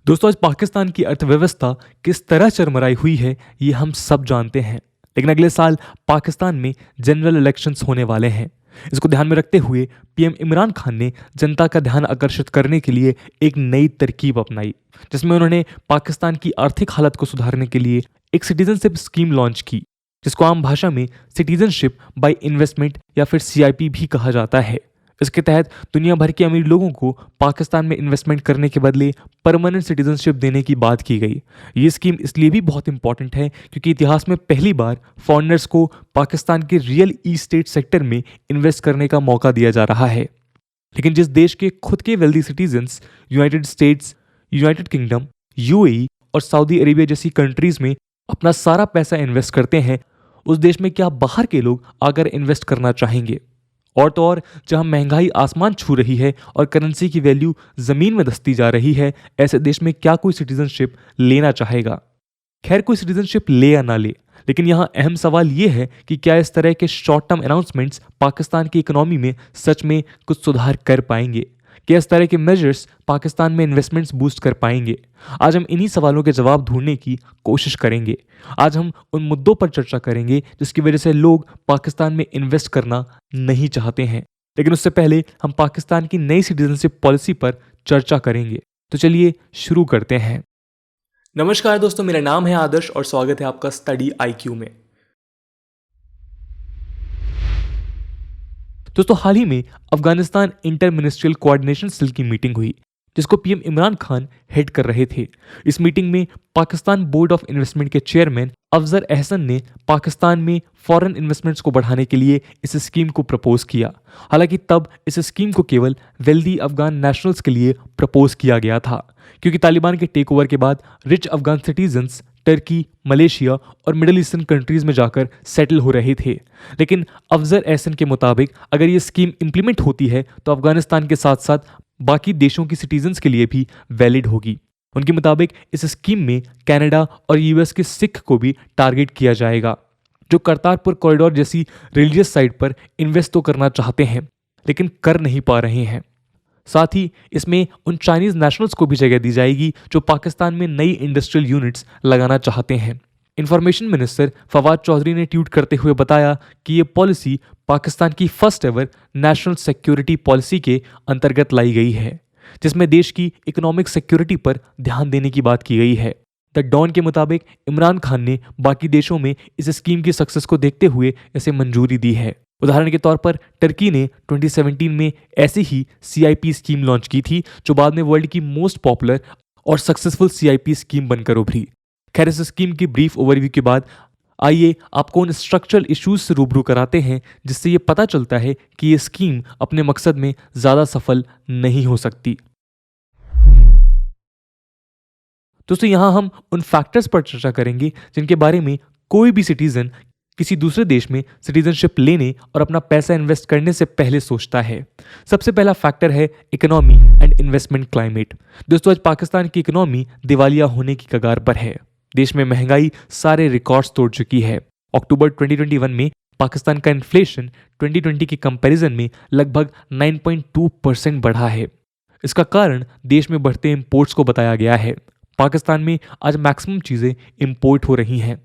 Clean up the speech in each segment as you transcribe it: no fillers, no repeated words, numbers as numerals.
दोस्तों आज पाकिस्तान की अर्थव्यवस्था किस तरह चरमराई हुई है ये हम सब जानते हैं। लेकिन अगले साल पाकिस्तान में जनरल इलेक्शंस होने वाले हैं। इसको ध्यान में रखते हुए पीएम इमरान खान ने जनता का ध्यान आकर्षित करने के लिए एक नई तरकीब अपनाई, जिसमें उन्होंने पाकिस्तान की आर्थिक हालत को सुधारने के लिए एक सिटीजनशिप स्कीम लॉन्च की, जिसको आम भाषा में सिटीजनशिप बाय इन्वेस्टमेंट या फिर सीआईपी भी कहा जाता है। इसके तहत दुनिया भर के अमीर लोगों को पाकिस्तान में इन्वेस्टमेंट करने के बदले परमानेंट सिटीजनशिप देने की बात की गई। ये स्कीम इसलिए भी बहुत इंपॉर्टेंट है क्योंकि इतिहास में पहली बार फॉरेनर्स को पाकिस्तान के रियल ईस्टेट सेक्टर में इन्वेस्ट करने का मौका दिया जा रहा है। लेकिन जिस देश के खुद के wealthy citizens United states, United kingdom, UAE और सऊदी अरेबिया जैसी कंट्रीज में अपना सारा पैसा इन्वेस्ट करते हैं, उस देश में क्या बाहर के लोग आकर इन्वेस्ट करना चाहेंगे? और तो और जहां महंगाई आसमान छू रही है और करेंसी की वैल्यू जमीन में धंसती जा रही है, ऐसे देश में क्या कोई सिटीजनशिप लेना चाहेगा? खैर, कोई सिटीजनशिप ले या ना ले, लेकिन यहाँ अहम सवाल ये है कि क्या इस तरह के शॉर्ट टर्म अनाउंसमेंट्स पाकिस्तान की इकोनॉमी में सच में कुछ सुधार कर पाएंगे? क्या इस तरह के मेजर्स पाकिस्तान में इन्वेस्टमेंट्स बूस्ट कर पाएंगे? आज हम इन्हीं सवालों के जवाब ढूंढने की कोशिश करेंगे। आज हम उन मुद्दों पर चर्चा करेंगे जिसकी वजह से लोग पाकिस्तान में इन्वेस्ट करना नहीं चाहते हैं। लेकिन उससे पहले हम पाकिस्तान की नई सिटीजनशिप पॉलिसी पर चर्चा करेंगे। तो चलिए शुरू करते हैं। नमस्कार दोस्तों, मेरा नाम है आदर्श और स्वागत है आपका स्टडी आईक्यू में। दोस्तों हाल ही में Afghanistan inter ministerial coordination cell की मीटिंग हुई, जिसको पीएम इमरान खान हेड कर रहे थे। इस मीटिंग में पाकिस्तान बोर्ड ऑफ इन्वेस्टमेंट के चेयरमैन अफजर अहसन ने पाकिस्तान में फॉरेन इन्वेस्टमेंट्स को बढ़ाने के लिए इस स्कीम को प्रपोज किया। हालांकि तब इस स्कीम को केवल वेल्दी अफगान नेशनल्स के लिए प्रपोज किया गया था, क्योंकि तालिबान के टेक ओवर के बाद rich Afghan citizens Turkey, Malaysia और मिडिल ईस्टर्न कंट्रीज में जाकर सेटल हो रहे थे। लेकिन अफजर एहसन के मुताबिक अगर ये स्कीम इंप्लीमेंट होती है तो अफगानिस्तान के साथ साथ बाकी देशों की सिटीजन्स के लिए भी वैलिड होगी। उनके मुताबिक इस स्कीम में कनाडा और यूएस के सिख को भी टारगेट किया जाएगा, जो करतारपुर कॉरिडोर जैसी रिलीजियस साइट पर इन्वेस्ट तो करना चाहते हैं लेकिन कर नहीं पा रहे हैं। साथ ही इसमें उन चाइनीज नेशनल्स को भी जगह दी जाएगी जो पाकिस्तान में नई इंडस्ट्रियल यूनिट्स लगाना चाहते हैं। इंफॉर्मेशन मिनिस्टर फवाद चौधरी ने ट्वीट करते हुए बताया कि ये पॉलिसी पाकिस्तान की first ever national security policy के अंतर्गत लाई गई है, जिसमें देश की इकोनॉमिक सिक्योरिटी पर ध्यान देने की बात की गई है। द डॉन के मुताबिक इमरान खान ने बाकी देशों में इस स्कीम की सक्सेस को देखते हुए इसे मंजूरी दी है। उदाहरण के तौर पर टर्की ने 2017 में ऐसी ही सीआईपी स्कीम लॉन्च की थी, जो बाद में वर्ल्ड की मोस्ट पॉपुलर और सक्सेसफुल सीआईपी स्कीम बनकर उभरी। खैर, इस स्कीम की ब्रीफ ओवरव्यू के बाद आइए आपको उन स्ट्रक्चरल इश्यूज से रूबरू कराते हैं जिससे ये पता चलता है कि ये स्कीम अपने मकसद में ज़्यादा सफल नहीं हो सकती। दोस्तों यहाँ हम उन फैक्टर्स पर चर्चा करेंगे जिनके बारे में कोई भी सिटीजन किसी दूसरे देश में सिटीजनशिप लेने और अपना पैसा इन्वेस्ट करने से पहले सोचता है। सबसे पहला फैक्टर है इकोनॉमी एंड इन्वेस्टमेंट क्लाइमेट। दोस्तों आज पाकिस्तान की इकोनॉमी दिवालिया होने की कगार पर है। देश में महंगाई सारे रिकॉर्ड्स तोड़ चुकी है। अक्टूबर 2021 में पाकिस्तान का इन्फ्लेशन 2020 के कंपैरिजन में लगभग 9.2% बढ़ा है। इसका कारण देश में बढ़ते इंपोर्ट्स को बताया गया है। पाकिस्तान में आज मैक्सिमम चीज़ें इंपोर्ट हो रही हैं।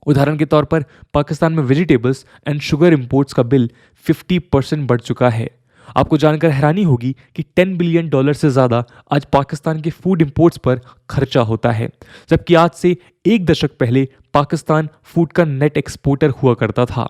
उदाहरण के तौर पर पाकिस्तान में वेजिटेबल्स एंड शुगर इंपोर्ट्स का बिल 50% बढ़ चुका है। आपको जानकर हैरानी होगी कि $10 बिलियन से ज़्यादा आज पाकिस्तान के फूड इंपोर्ट्स पर खर्चा होता है, जबकि आज से एक दशक पहले पाकिस्तान फूड का नेट एक्सपोर्टर हुआ करता था।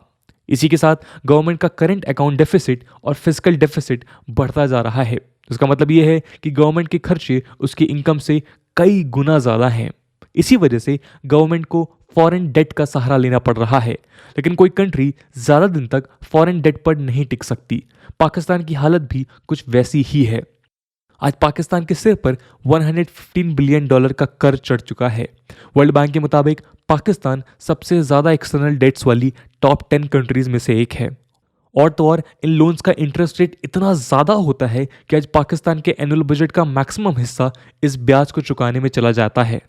इसी के साथ गवर्नमेंट का करंट अकाउंट डेफिसिट और फिजिकल डेफिसिट बढ़ता जा रहा है। इसका मतलब ये है कि गवर्नमेंट के खर्चे उसकी इनकम से कई गुना ज़्यादा हैं। इसी वजह से गवर्नमेंट को फॉरेन डेट का सहारा लेना पड़ रहा है। लेकिन कोई कंट्री ज़्यादा दिन तक फॉरेन डेट पर नहीं टिक सकती। पाकिस्तान की हालत भी कुछ वैसी ही है। आज पाकिस्तान के सिर पर $115 बिलियन का कर्ज चढ़ चुका है। वर्ल्ड बैंक के मुताबिक पाकिस्तान सबसे ज़्यादा एक्सटर्नल डेट्स वाली टॉप 10 कंट्रीज में से एक है। और तो और इन लोन्स का इंटरेस्ट रेट इतना ज़्यादा होता है कि आज पाकिस्तान के एनुअल बजट का मैक्सिमम हिस्सा इस ब्याज को चुकाने में चला जाता है।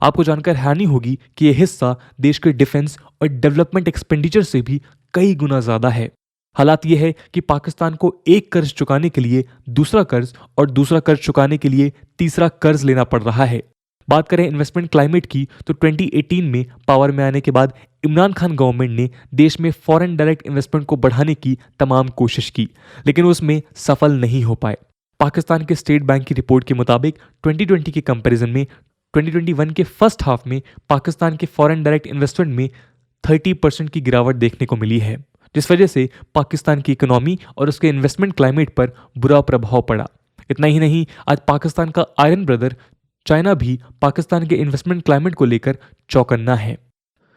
आपको जानकर हैरानी होगी कि यह हिस्सा देश के डिफेंस और डेवलपमेंट एक्सपेंडिचर से भी कई गुना ज़्यादा है। हालात ये है कि पाकिस्तान को एक कर्ज चुकाने के लिए दूसरा कर्ज और दूसरा कर्ज चुकाने के लिए तीसरा कर्ज लेना पड़ रहा है। बात करें इन्वेस्टमेंट क्लाइमेट की तो 2018 में पावर में आने के बाद इमरान खान गवर्नमेंट ने देश में फॉरेन डायरेक्ट इन्वेस्टमेंट को बढ़ाने की तमाम कोशिश की, लेकिन उसमें सफल नहीं हो पाए। पाकिस्तान के स्टेट बैंक की रिपोर्ट के मुताबिक 2020 के कंपैरिजन में 2021 के फर्स्ट हाफ में पाकिस्तान के फॉरेन डायरेक्ट इन्वेस्टमेंट में 30% की गिरावट देखने को मिली है, जिस वजह से पाकिस्तान की इकोनॉमी और उसके इन्वेस्टमेंट क्लाइमेट पर बुरा प्रभाव पड़ा। इतना ही नहीं, आज पाकिस्तान का आयरन ब्रदर चाइना भी पाकिस्तान के इन्वेस्टमेंट क्लाइमेट को लेकर चौकन्ना है।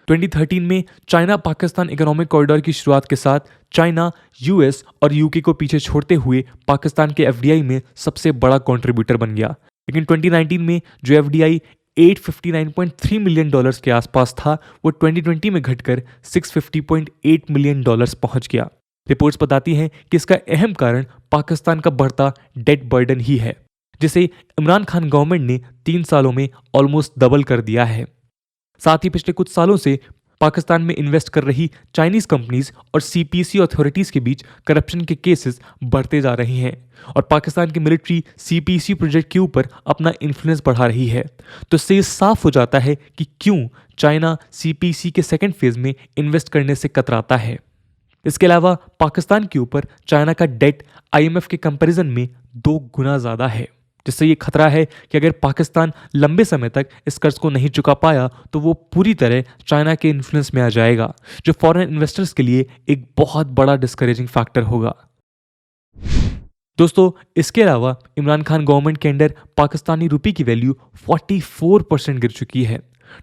2013 में चाइना पाकिस्तान इकोनॉमिक कॉरिडोर की शुरुआत के साथ चाइना, यूएस और यूके को पीछे छोड़ते हुए पाकिस्तान के एफडीआई में सबसे बड़ा कंट्रीब्यूटर बन गया। लेकिन 2019 में जो एफडीआई $859.3 मिलियन के आसपास था, वो 2020 में घटकर $650.8 मिलियन पहुंच गया। रिपोर्ट्स बताती हैं कि इसका अहम कारण पाकिस्तान का बढ़ता डेट बर्डन ही है, जिसे इमरान खान गवर्नमेंट ने 3 सालों में ऑलमोस्ट डबल कर दिया है। साथ ही पिछले कुछ सालों से पाकिस्तान में इन्वेस्ट कर रही चाइनीज कंपनीज और सीपीसी अथॉरिटीज के बीच करप्शन के केसेस बढ़ते जा रहे हैं और पाकिस्तान की मिलिट्री सीपीसी प्रोजेक्ट के ऊपर अपना इन्फ्लुएंस बढ़ा रही है। तो इससे ये साफ हो जाता है कि क्यों चाइना सीपीसी के सेकेंड फेज में इन्वेस्ट करने से कतराता है। इसके अलावा पाकिस्तान के ऊपर चाइना का डेट आईएमएफ के कंपैरिजन में 2 गुना ज़्यादा है, जिससे ये खतरा है कि अगर पाकिस्तान लंबे समय तक इस कर्ज को नहीं चुका पाया तो वो पूरी तरह चाइना के इन्फ्लुएंस में आ जाएगा, जो फॉरेन इन्वेस्टर्स के लिए एक बहुत बड़ा डिस्करेजिंग फैक्टर होगा। दोस्तों, इसके अलावा इमरान खान गवर्नमेंट के अंडर पाकिस्तानी रुपये की वैल्यू 44% गिर चुकी है।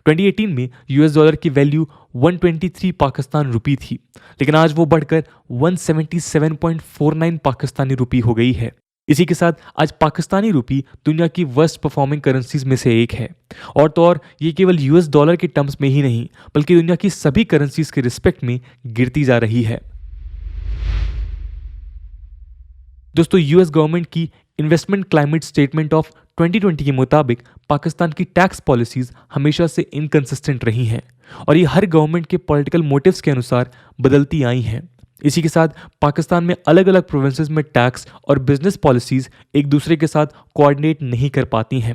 2018 में यूएस डॉलर की वैल्यू 123 पाकिस्तान रुपी थी, लेकिन आज वो बढ़कर 177.49 पाकिस्तानी रुपी हो गई है। इसी के साथ आज पाकिस्तानी रुपी दुनिया की वर्स्ट परफॉर्मिंग करेंसीज में से एक है। और तो और ये केवल यूएस डॉलर के टर्म्स में ही नहीं, बल्कि दुनिया की सभी करेंसीज के रिस्पेक्ट में गिरती जा रही है। दोस्तों, यूएस गवर्नमेंट की इन्वेस्टमेंट क्लाइमेट स्टेटमेंट ऑफ 2020 के मुताबिक पाकिस्तान की टैक्स पॉलिसीज हमेशा से इनकंसिस्टेंट रही हैं और ये हर गवर्नमेंट के पॉलिटिकल मोटिव्स के अनुसार बदलती आई हैं। इसी के साथ पाकिस्तान में अलग अलग प्रोविंसेस में टैक्स और बिजनेस पॉलिसीज एक दूसरे के साथ कोऑर्डिनेट नहीं कर पाती हैं।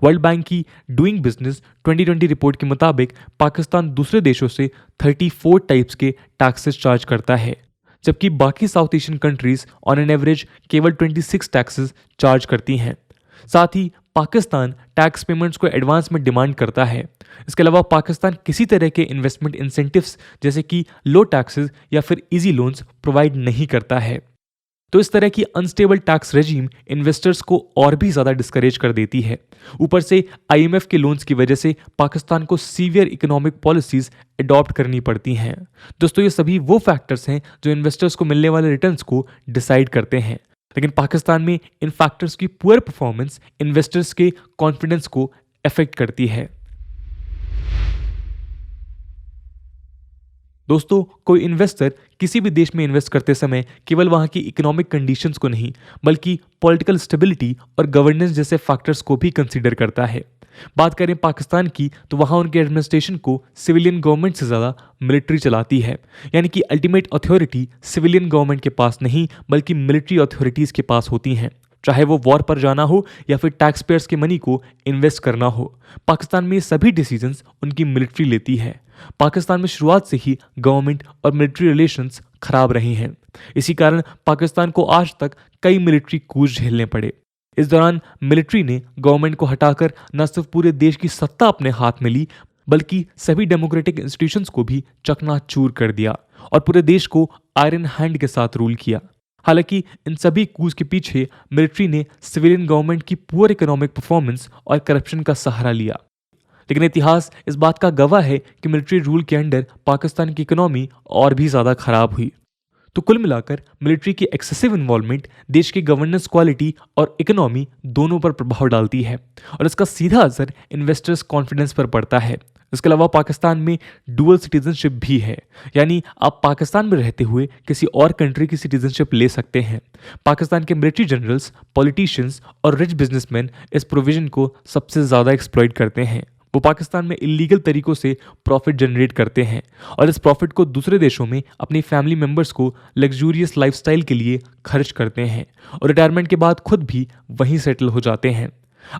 वर्ल्ड बैंक की डूइंग बिजनेस 2020 रिपोर्ट के मुताबिक पाकिस्तान दूसरे देशों से 34 टाइप्स के टैक्सेस चार्ज करता है, जबकि बाकी south Asian countries on an average केवल 26 टैक्सेस चार्ज करती हैं। साथ ही पाकिस्तान टैक्स पेमेंट्स को एडवांस में डिमांड करता है। इसके अलावा पाकिस्तान किसी तरह के इन्वेस्टमेंट इंसेंटिव्स जैसे कि लो टैक्सेस या फिर इजी लोन्स प्रोवाइड नहीं करता है। तो इस तरह की अनस्टेबल टैक्स रेजिम इन्वेस्टर्स को और भी ज़्यादा डिस्करेज कर देती है। ऊपर से आईएमएफ के लोन्स की वजह से पाकिस्तान को सीवियर इकोनॉमिक पॉलिसीज अडॉप्ट करनी पड़ती हैं। दोस्तों, ये सभी वो फैक्टर्स हैं जो इन्वेस्टर्स को मिलने वाले रिटर्न्स को डिसाइड करते हैं, लेकिन पाकिस्तान में इन फैक्टर्स की पुअर परफॉर्मेंस इन्वेस्टर्स के कॉन्फिडेंस को अफेक्ट करती है। दोस्तों, कोई इन्वेस्टर किसी भी देश में इन्वेस्ट करते समय केवल वहां की इकोनॉमिक कंडीशंस को नहीं, बल्कि पॉलिटिकल स्टेबिलिटी और गवर्नेंस जैसे फैक्टर्स को भी कंसीडर करता है। बात करें पाकिस्तान की तो वहां उनके एडमिनिस्ट्रेशन को सिविलियन गवर्नमेंट से ज़्यादा मिलिट्री चलाती है, यानी कि अल्टीमेट अथॉरिटी सिविलियन गवर्नमेंट के पास नहीं बल्कि मिलिट्री अथॉरिटीज़ के पास होती हैं। चाहे वो वॉर पर जाना हो या फिर टैक्स पेयर्स के मनी को इन्वेस्ट करना हो, पाकिस्तान में ये सभी डिसीजंस उनकी मिलिट्री लेती है। पाकिस्तान में शुरुआत से ही गवर्नमेंट और मिलिट्री रिलेशंस खराब रहे हैं। इसी कारण पाकिस्तान को आज तक कई मिलिट्री कूच झेलने पड़े। इस दौरान मिलिट्री ने गवर्नमेंट को हटाकर न सिर्फ पूरे देश की सत्ता अपने हाथ में ली, बल्कि सभी डेमोक्रेटिक इंस्टीट्यूशंस को भी चकनाचूर कर दिया और पूरे देश को आयरन हैंड के साथ रूल किया। हालांकि इन सभी कूच के पीछे मिलिट्री ने सिविलियन गवर्नमेंट की पुअर इकोनॉमिक परफॉर्मेंस और करप्शन का सहारा लिया। लेकिन इतिहास इस बात का गवाह है कि मिलिट्री रूल के अंडर पाकिस्तान की इकोनॉमी और भी ज़्यादा खराब हुई। तो कुल मिलाकर मिलिट्री की एक्सेसिव इन्वॉल्वमेंट देश की गवर्नेंस क्वालिटी और इकोनॉमी दोनों पर प्रभाव डालती है और इसका सीधा असर इन्वेस्टर्स कॉन्फिडेंस पर पड़ता है। इसके अलावा पाकिस्तान में डुअल सिटीजनशिप भी है, यानी आप पाकिस्तान में रहते हुए किसी और कंट्री की सिटीजनशिप ले सकते हैं। पाकिस्तान के मिलिट्री जनरल्स, पॉलिटिशियंस और रिच बिजनेसमैन इस प्रोविजन को सबसे ज़्यादा एक्सप्लॉइट करते हैं। वो पाकिस्तान में इलीगल तरीकों से प्रॉफिट जनरेट करते हैं और इस प्रॉफिट को दूसरे देशों में अपनी फैमिली मेंबर्स को लग्जूरियस लाइफस्टाइल के लिए खर्च करते हैं और रिटायरमेंट के बाद खुद भी वहीं सेटल हो जाते हैं।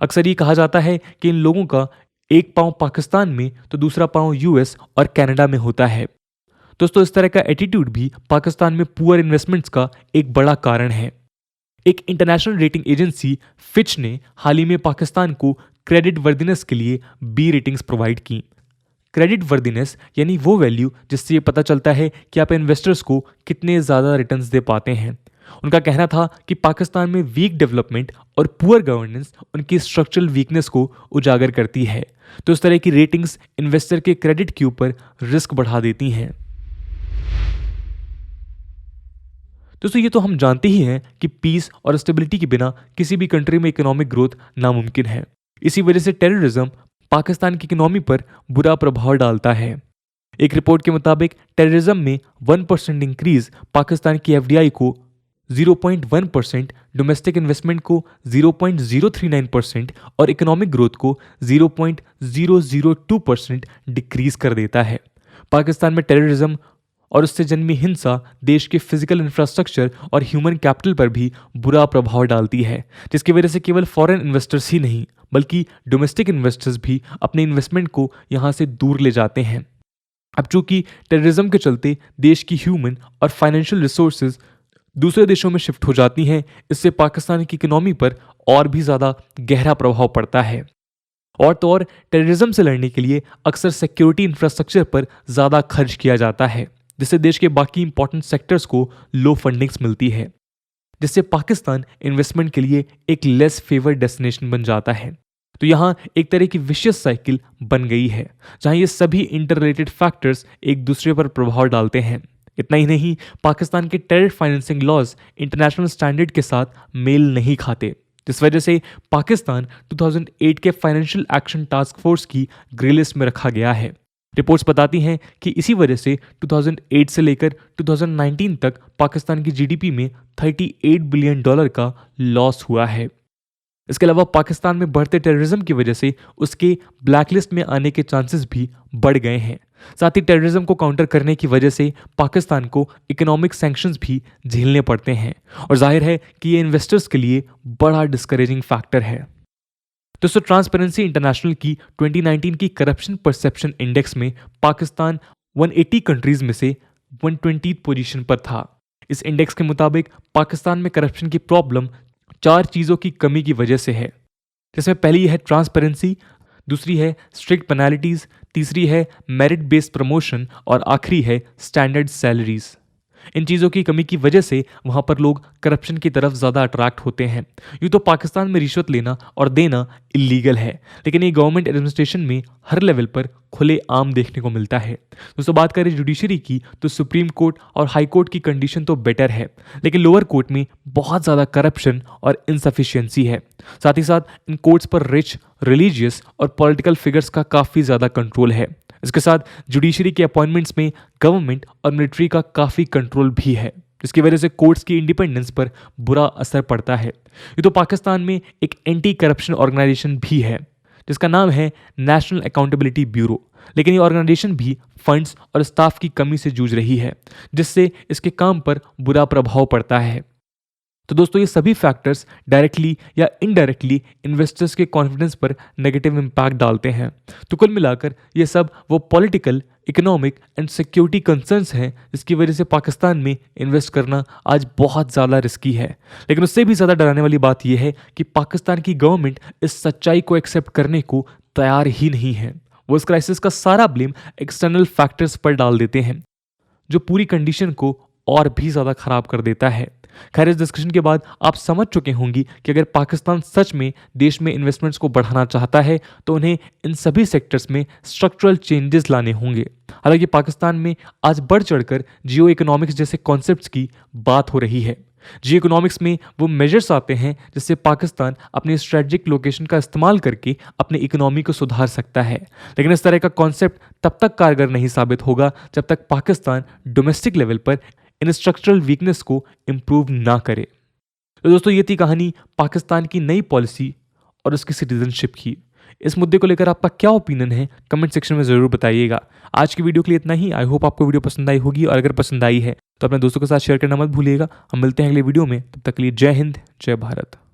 अक्सर ये कहा जाता है कि इन लोगों का एक पांव पाकिस्तान में तो दूसरा पांव यूएस और कनाडा में होता है। दोस्तों, इस तरह का एटीट्यूड भी पाकिस्तान में पुअर इन्वेस्टमेंट्स का एक बड़ा कारण है। एक इंटरनेशनल रेटिंग एजेंसी फिच ने हाल ही में पाकिस्तान को क्रेडिट वर्दिनेस के लिए बी रेटिंग्स प्रोवाइड की। क्रेडिट वर्दिनेस यानी वो वैल्यू जिससे ये पता चलता है कि आप इन्वेस्टर्स को कितने ज़्यादा रिटर्न्स दे पाते हैं। उनका कहना था कि पाकिस्तान में वीक डेवलपमेंट और पुअर गवर्नेंस उनकी स्ट्रक्चरल वीकनेस को उजागर करती है। तो इस तरह की रेटिंग्स इन्वेस्टर के क्रेडिट के ऊपर रिस्क बढ़ा देती हैं। दोस्तों, ये तो हम जानते ही हैं कि पीस और स्टेबिलिटी के बिना किसी भी कंट्री में इकोनॉमिक ग्रोथ नामुमकिन है। इसी वजह से टेररिज्म पाकिस्तान की इकोनॉमी पर बुरा प्रभाव डालता है। एक रिपोर्ट के मुताबिक टेररिज्म में 1% इंक्रीज पाकिस्तान की एफडीआई को 0.1%, डोमेस्टिक इन्वेस्टमेंट को 0.039% और इकोनॉमिक ग्रोथ को 0.002% डिक्रीज कर देता है। पाकिस्तान में टेररिज्म और उससे जन्मी हिंसा देश के फिजिकल इंफ्रास्ट्रक्चर और ह्यूमन कैपिटल पर भी बुरा प्रभाव डालती है, जिसकी वजह से केवल फॉरेन इन्वेस्टर्स ही नहीं बल्कि डोमेस्टिक इन्वेस्टर्स भी अपने इन्वेस्टमेंट को यहाँ से दूर ले जाते हैं। अब चूंकि टेररिज्म के चलते देश की ह्यूमन और फाइनेंशियल रिसोर्सेज दूसरे देशों में शिफ्ट हो जाती हैं, इससे पाकिस्तान की इकोनॉमी पर और भी ज़्यादा गहरा प्रभाव पड़ता है। और तो और टेररिज्म से लड़ने के लिए अक्सर सिक्योरिटी इंफ्रास्ट्रक्चर पर ज़्यादा खर्च किया जाता है, जिससे देश के बाकी इंपॉर्टेंट सेक्टर्स को लो फंडिंग्स मिलती है, जिससे पाकिस्तान इन्वेस्टमेंट के लिए एक लेस फेवर्ड डेस्टिनेशन बन जाता है। तो यहाँ एक तरह की विशियस साइकिल बन गई है, जहाँ ये सभी इंटर रिलेटेड फैक्टर्स एक दूसरे पर प्रभाव डालते हैं। इतना ही नहीं, पाकिस्तान के terror financing laws international standard के साथ मेल नहीं खाते, जिस वजह से पाकिस्तान 2008 के फाइनेंशियल एक्शन टास्क फोर्स की ग्रे लिस्ट में रखा गया है। रिपोर्ट्स बताती हैं कि इसी वजह से 2008 से लेकर 2019 तक पाकिस्तान की जीडीपी में $38 बिलियन का लॉस हुआ है। इसके अलावा पाकिस्तान में बढ़ते टेररिज्म की वजह से उसके ब्लैकलिस्ट में आने के चांसेस भी बढ़ गए हैं। साथ ही टेररिज्म को काउंटर करने की वजह से पाकिस्तान को इकोनॉमिक सैंक्शंस भी झेलने पड़ते हैं और जाहिर है कि ये इन्वेस्टर्स के लिए बड़ा डिस्करेजिंग फैक्टर है। दोस्तों, ट्रांसपेरेंसी इंटरनेशनल की 2019 की करप्शन परसेप्शन इंडेक्स में पाकिस्तान 180 कंट्रीज में से 120th पोजीशन पर था। इस इंडेक्स के मुताबिक पाकिस्तान में करप्शन की प्रॉब्लम 4 चीज़ों की कमी की वजह से है, जिसमें पहली है ट्रांसपेरेंसी, दूसरी है स्ट्रिक्ट पेनल्टीज, तीसरी है मेरिट बेस्ड प्रमोशन और आखिरी है स्टैंडर्ड सैलरीज। इन चीज़ों की कमी की वजह से वहाँ पर लोग करप्शन की तरफ ज़्यादा अट्रैक्ट होते हैं। यूँ तो पाकिस्तान में रिश्वत लेना और देना इलीगल है, लेकिन ये गवर्नमेंट एडमिनिस्ट्रेशन में हर लेवल पर खुले आम देखने को मिलता है। दोस्तों, बात करें जुडिशरी की तो सुप्रीम कोर्ट और हाई कोर्ट की कंडीशन तो बेटर है, लेकिन लोअर कोर्ट में बहुत ज़्यादा करप्शन और इनसफिशियंसी है। साथ ही साथ इन कोर्ट्स पर रिच, रिलीजियस और पॉलिटिकल फिगर्स का काफ़ी ज़्यादा कंट्रोल है। इसके साथ जुडिशरी के अपॉइंटमेंट्स में गवर्नमेंट और मिलिट्री का काफ़ी कंट्रोल भी है, जिसकी वजह से कोर्ट्स की इंडिपेंडेंस पर बुरा असर पड़ता है। ये तो पाकिस्तान में एक एंटी करप्शन ऑर्गेनाइजेशन भी है जिसका नाम है नेशनल अकाउंटेबिलिटी ब्यूरो, लेकिन ये ऑर्गेनाइजेशन भी फंड्स और स्टाफ की कमी से जूझ रही है, जिससे इसके काम पर बुरा प्रभाव पड़ता है। तो दोस्तों, ये सभी फैक्टर्स डायरेक्टली या इनडायरेक्टली इन्वेस्टर्स के कॉन्फिडेंस पर नेगेटिव इम्पैक्ट डालते हैं। तो कुल मिलाकर ये सब वो political, economic and security concerns हैं जिसकी वजह से पाकिस्तान में इन्वेस्ट करना आज बहुत ज़्यादा रिस्की है। लेकिन उससे भी ज़्यादा डराने वाली बात यह है कि पाकिस्तान की गवर्नमेंट इस सच्चाई को एक्सेप्ट करने को तैयार ही नहीं है। वो इस क्राइसिस का सारा ब्लेम एक्सटर्नल फैक्टर्स पर डाल देते हैं, जो पूरी कंडीशन को और भी ज़्यादा खराब कर देता है। खैर, इस डिस्कशन के बाद आप समझ चुके होंगे कि अगर पाकिस्तान सच में देश में इन्वेस्टमेंट्स को बढ़ाना चाहता है तो उन्हें इन सभी सेक्टर्स में स्ट्रक्चरल चेंजेस लाने होंगे। हालांकि पाकिस्तान में आज बढ़ चढ़कर जियो इकोनॉमिक्स जैसे कॉन्सेप्ट्स की बात हो रही है। जियो इकोनॉमिक्स में वो मेजर्स आते हैं जिससे पाकिस्तान अपनी स्ट्रेटजिक लोकेशन का इस्तेमाल करके अपनी इकोनॉमी को सुधार सकता है। लेकिन इस तरह का कॉन्सेप्ट तब तक कारगर नहीं साबित होगा जब तक पाकिस्तान डोमेस्टिक लेवल पर इन स्ट्रक्चरल वीकनेस को इम्प्रूव ना करे। तो दोस्तों, ये थी कहानी पाकिस्तान की नई पॉलिसी और उसकी सिटीजनशिप की। इस मुद्दे को लेकर आपका क्या ओपिनियन है कमेंट सेक्शन में ज़रूर बताइएगा। आज की वीडियो के लिए इतना ही। आई होप आपको वीडियो पसंद आई होगी, और अगर पसंद आई है तो अपने दोस्तों के साथ शेयर करना मत भूलिएगा। हम मिलते हैं अगले वीडियो में, तब तक के लिए जय हिंद, जय भारत।